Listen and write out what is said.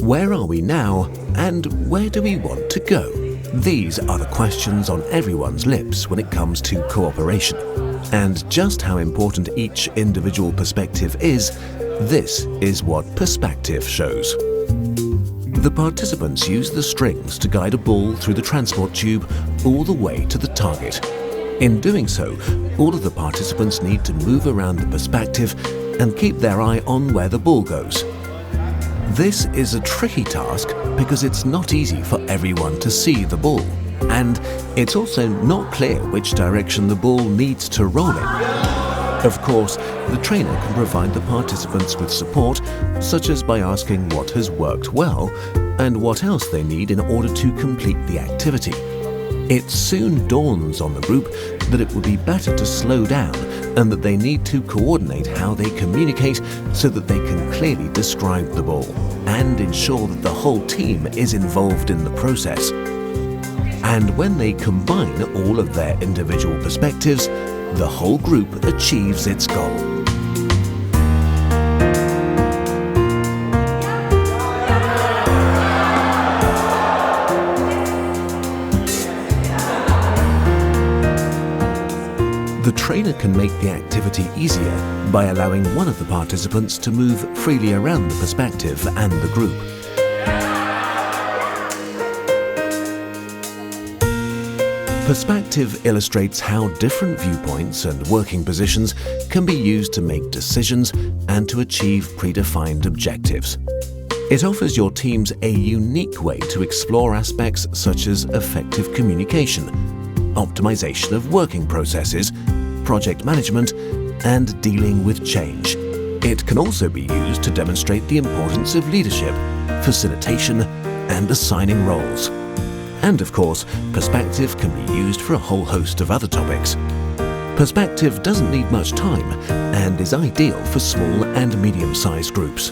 Where are we now, and where do we want to go? These are the questions on everyone's lips when it comes to cooperation. And just how important each individual perspective is, this is what PerspActive shows. The participants use the strings to guide a ball through the transport tube all the way to the target. In doing so, all of the participants need to move around the PerspActive and keep their eye on where the ball goes. This is a tricky task because it's not easy for everyone to see the ball, and it's also not clear which direction the ball needs to roll in. Of course, the trainer can provide the participants with support, such as by asking what has worked well and what else they need in order to complete the activity. It soon dawns on the group that it would be better to slow down and that they need to coordinate how they communicate so that they can clearly describe the ball and ensure that the whole team is involved in the process. And when they combine all of their individual perspectives, the whole group achieves its goal. The trainer can make the activity easier by allowing one of the participants to move freely around the PerspActive and the group. PerspActive illustrates how different viewpoints and working positions can be used to make decisions and to achieve predefined objectives. It offers your teams a unique way to explore aspects such as effective communication, optimization of working processes, project management, and dealing with change. It can also be used to demonstrate the importance of leadership, facilitation, and assigning roles. And of course, PerspActive can be used for a whole host of other topics. PerspActive doesn't need much time and is ideal for small and medium-sized groups.